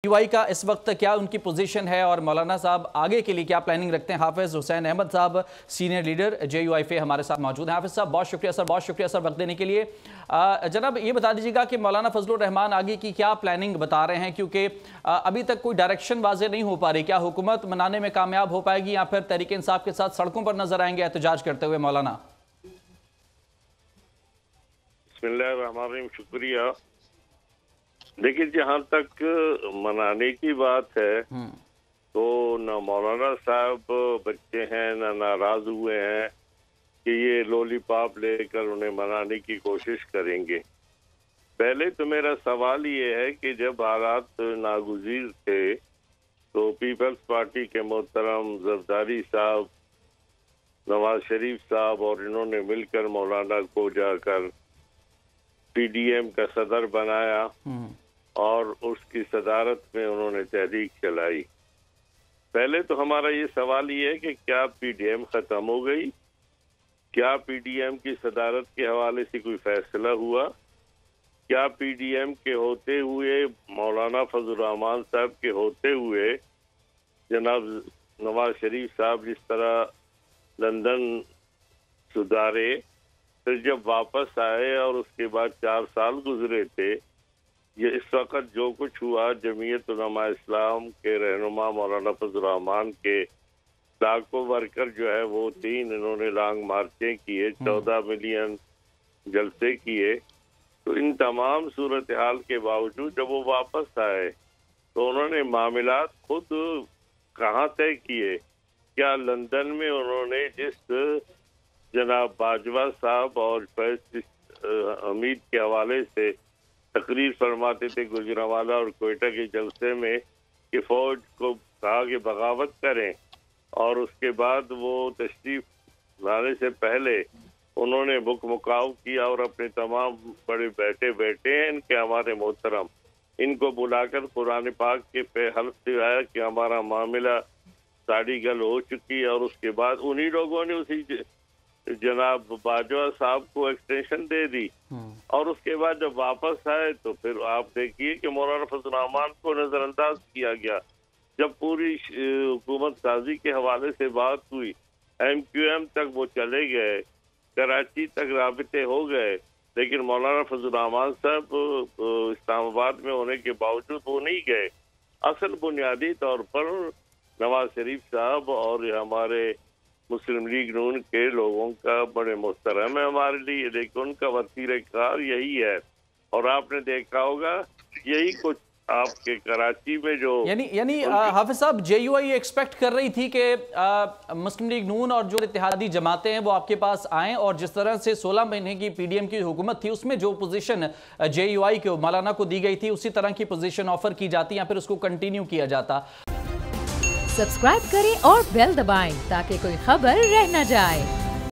UI का इस वक्त क्या उनकी पोजीशन है और मौलाना साहब आगे के लिए क्या प्लानिंग रखते हैं। हाफिज हुसैन अहमद साहब सीनियर लीडर JUIF हमारे साथ मौजूद हैं। हाफिज साहब बहुत शुक्रिया सर, बहुत शुक्रिया सर वक्त देने के लिए। जनाब ये बता दीजिएगा कि मौलाना फजलुर रहमान आगे की क्या प्लानिंग बता रहे हैं, क्योंकि अभी तक कोई डायरेक्शन वाज़ेह नहीं हो पा रही। क्या हुकूमत मनाने में कामयाब हो पाएगी या फिर तहरीक इंसाफ के साथ सड़कों पर नजर आएंगे एहतजाज करते हुए मौलाना? बिस्मिल्लाहिर्रहमानिर्रहीम, शुक्रिया। देखिए, जहाँ तक मनाने की बात है तो न मौलाना साहब बच्चे हैं न नाराज हुए हैं कि ये लॉलीपॉप लेकर उन्हें मनाने की कोशिश करेंगे। पहले तो मेरा सवाल ये है कि जब हालात नागुज़ीर थे तो पीपल्स पार्टी के मोहतरम ज़रदारी साहब, नवाज शरीफ साहब और इन्होंने मिलकर मौलाना को जाकर PDM का सदर बनाया और उसकी सदारत में उन्होंने तहरीक चलाई। पहले तो हमारा ये सवाल ये है कि क्या PDM ख़त्म हो गई? क्या PDM की सदारत के हवाले से कोई फैसला हुआ? क्या PDM के होते हुए, मौलाना फजलुर रहमान साहब के होते हुए, जनाब नवाज शरीफ साहब जिस तरह लंदन सुधारे, फिर जब वापस आए और उसके बाद 4 साल गुजरे थे, ये इस वक्त जो कुछ हुआ, जमीयत उलमा इस्लाम के रहनुमा मौलाना फजलुर रहमान के लाखों वर्कर जो है वो 3 इन्होंने लॉन्ग मार्चें किए, 14 मिलियन जलसे किए। तो इन तमाम सूरत हाल के बावजूद जब वो वापस आए तो उन्होंने मामलात खुद कहाँ तय किए? क्या लंदन में उन्होंने जिस जनाब बाजवा साहब और फैज हमीद के हवाले से तकरीर फरमाते थे गुजरांवाला और कोयटा के जलसे में कि फौज को कहा कि बगावत करें, और उसके बाद वो तशरीफ लाने से पहले उन्होंने मुकाव किया और अपने तमाम बड़े बैठे हैं इनके हमारे मोहतरम, इनको बुलाकर कुरान पाक के पे हल्फ दिलाया कि हमारा मामला साड़ी गल हो चुकी है। और उसके बाद उन्हीं लोगों ने उसी जनाब बाजवा साहब को एक्सटेंशन दे दी। और उसके बाद जब वापस आए तो फिर आप देखिए कि मौलाना फजलुर रहमान को नजरअंदाज किया गया। जब पूरी हुकूमत साजी के हवाले से बात हुई, MQM तक वो चले गए, कराची तक राबिते हो गए, लेकिन मौलाना फजलुर रहमान साहब इस्लामाबाद में होने के बावजूद वो नहीं गए। असल बुनियादी तौर पर नवाज शरीफ साहब और हमारे मुस्लिम लीग नून के लोगों का बड़े मुहतरम है हमारे लिए, लेकिन उनका वसीले कार यही है। और आपने देखा होगा यही कुछ आपके कराची में जो यानी हाफिज साहब, JUI एक्सपेक्ट कर रही थी कि मुस्लिम लीग नून और जो इत्तेहादी जमातें हैं वो आपके पास आएं, और जिस तरह से 16 महीने की PDM की हुकूमत थी उसमें जो पोजीशन JUI को मौलाना को दी गई थी उसी तरह की पोजीशन ऑफर की जाती या फिर उसको कंटिन्यू किया जाता। सब्सक्राइब करें और बेल दबाएं ताकि कोई खबर रह न जाए।